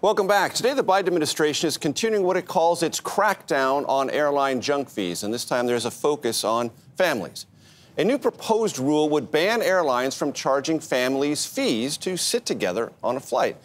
Welcome back. Today, the Biden administration is continuing what it calls its crackdown on airline junk fees, and this time there's a focus on families. A new proposed rule would ban airlines from charging families fees to sit together on a flight.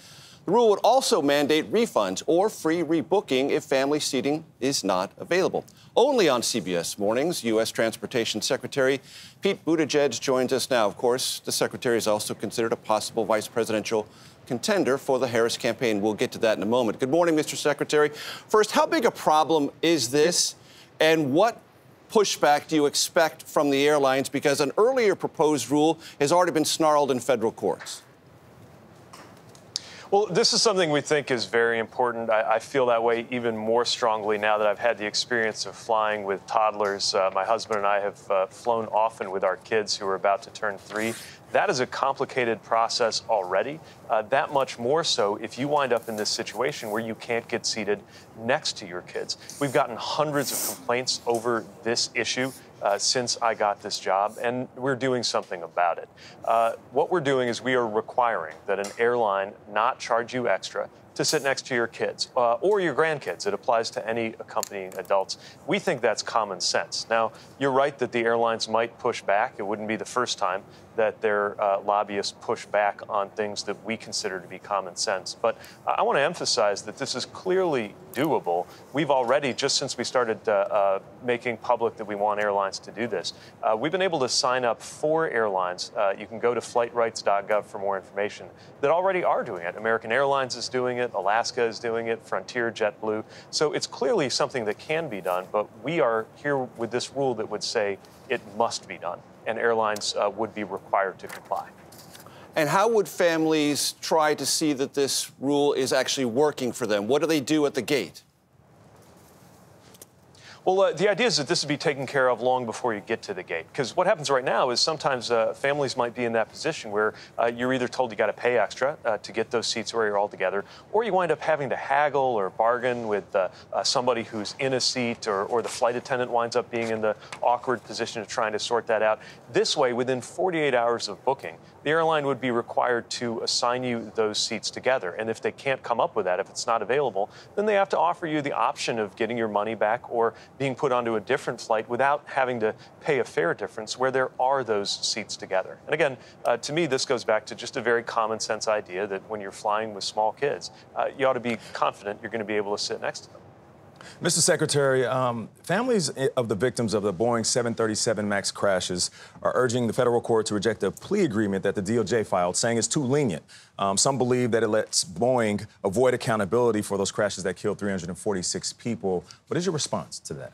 The rule would also mandate refunds or free rebooking if family seating is not available. Only on CBS Mornings, U.S. Transportation Secretary Pete Buttigieg joins us now. Of course, the secretary is also considered a possible vice presidential contender for the Harris campaign. We'll get to that in a moment. Good morning, Mr. Secretary. First, how big a problem is this, and what pushback do you expect from the airlines? Because an earlier proposed rule has already been snarled in federal courts. Well, this is something we think is very important. I feel that way even more strongly now that I've had the experience of flying with toddlers. My husband and I have flown often with our kids who are about to turn 3. That is a complicated process already, that much more so if you wind up in this situation where you can't get seated next to your kids. We've gotten hundreds of complaints over this issue since I got this job, and we're doing something about it. What we're doing is we are requiring that an airline not charge you extra to sit next to your kids or your grandkids. It applies to any accompanying adults. We think that's common sense. Now, you're right that the airlines might push back. It wouldn't be the first time that their lobbyists push back on things that we consider to be common sense. But I want to emphasize that this is clearly doable. We've already, just since we started making public that we want airlines to do this, we've been able to sign up 4 airlines. You can go to flightrights.gov for more information that already are doing it. American Airlines is doing it. Alaska is doing it. Frontier, JetBlue. So it's clearly something that can be done. But we are here with this rule that would say it must be done, and airlines would be required to comply. And how would families try to see that this rule is actually working for them? What do they do at the gate? Well, the idea is that this would be taken care of long before you get to the gate. Because what happens right now is sometimes families might be in that position where you're either told you got to pay extra to get those seats where you're all together, or you wind up having to haggle or bargain with somebody who's in a seat, or the flight attendant winds up being in the awkward position of trying to sort that out. This way, within 48 hours of booking, the airline would be required to assign you those seats together. And if they can't come up with that, if it's not available, then they have to offer you the option of getting your money back or being put onto a different flight without having to pay a fare difference where there are those seats together. And again, to me, this goes back to just a very common sense idea that when you're flying with small kids, you ought to be confident you're going to be able to sit next to them. Mr. Secretary, families of the victims of the Boeing 737 MAX crashes are urging the federal court to reject a plea agreement that the DOJ filed, saying it's too lenient. Some believe that it lets Boeing avoid accountability for those crashes that killed 346 people. What is your response to that?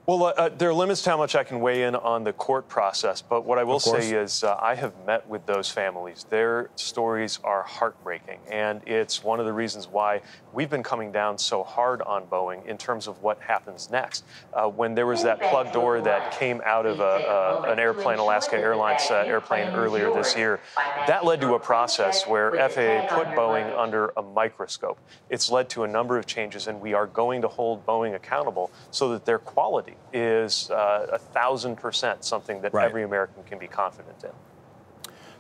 Well, there are limits to how much I can weigh in on the court process, but what I will say is I have met with those families. Their stories are heartbreaking, and it's one of the reasons why we've been coming down so hard on Boeing in terms of what happens next. When there was that plug door that came out of an airplane, Alaska Airlines airplane earlier this year, that led to a process where FAA put Boeing under a microscope. It's led to a number of changes, and we are going to hold Boeing accountable so that their quality is 1,000% something that every American can be confident in.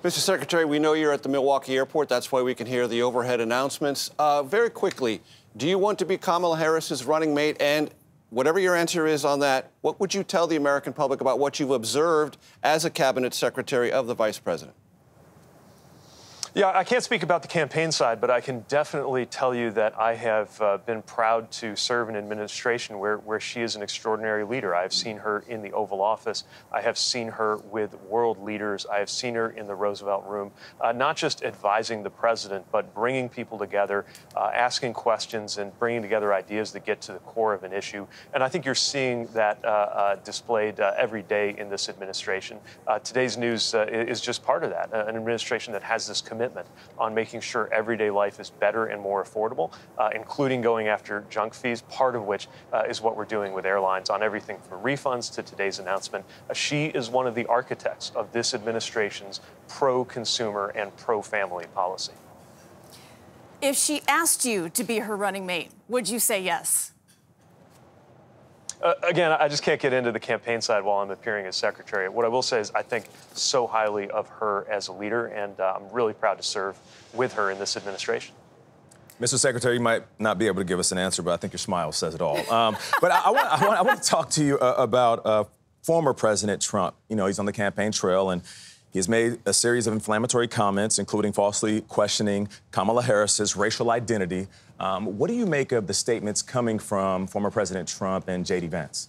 Mr. Secretary, we know you're at the Milwaukee airport. That's why we can hear the overhead announcements. Very quickly, do you want to be Kamala Harris's running mate? And whatever your answer is on that, what would you tell the American public about what you've observed as a cabinet secretary of the vice president? Yeah, I can't speak about the campaign side, but I can definitely tell you that I have been proud to serve an administration where she is an extraordinary leader. I have seen her in the Oval Office. I have seen her with world leaders. I have seen her in the Roosevelt Room, not just advising the president, but bringing people together, asking questions and bringing together ideas that get to the core of an issue. And I think you're seeing that displayed every day in this administration. Today's news is just part of that, an administration that has this commitment on making sure everyday life is better and more affordable, including going after junk fees, part of which is what we're doing with airlines on everything from refunds to today's announcement. She is one of the architects of this administration's pro-consumer and pro-family policy. If she asked you to be her running mate, would you say yes? Again, I just can't get into the campaign side while I'm appearing as secretary. What I will say is I think so highly of her as a leader, and I'm really proud to serve with her in this administration. Mr. Secretary, you might not be able to give us an answer, but I think your smile says it all. But I want to talk to you about former President Trump. You know, he's on the campaign trail, and he has made a series of inflammatory comments, including falsely questioning Kamala Harris's racial identity. What do you make of the statements coming from former President Trump and J.D. Vance?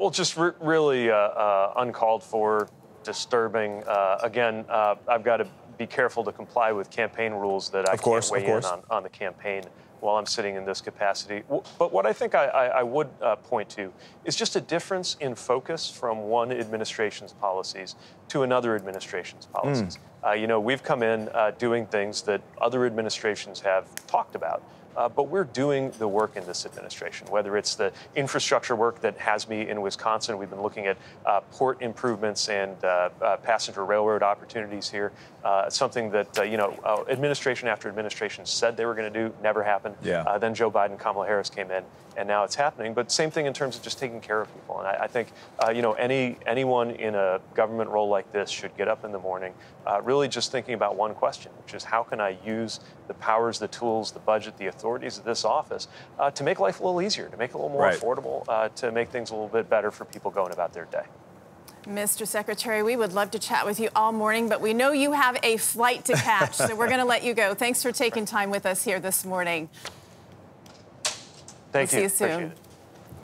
Well, just really uncalled for, disturbing. Again, I've got to be careful to comply with campaign rules that I can't weigh in on the campaign while I'm sitting in this capacity. But what I think I would point to is just a difference in focus from one administration's policies to another administration's policies. You know, we've come in doing things that other administrations have talked about. But we're doing the work in this administration, whether it's the infrastructure work that has me in Wisconsin. We've been looking at port improvements and passenger railroad opportunities here, something that, you know, administration after administration said they were going to do, never happened. Yeah. Then Joe Biden, Kamala Harris came in, and now it's happening. But same thing in terms of just taking care of people. And I think, you know, anyone in a government role like this should get up in the morning really just thinking about one question, which is how can I use the powers, the tools, the budget, the authorities of this office to make life a little easier, to make it a little more affordable, to make things a little bit better for people going about their day. Mr. Secretary, we would love to chat with you all morning, but we know you have a flight to catch, so we're going to let you go. Thanks for taking time with us here this morning. Thank you. See you soon. Appreciate it.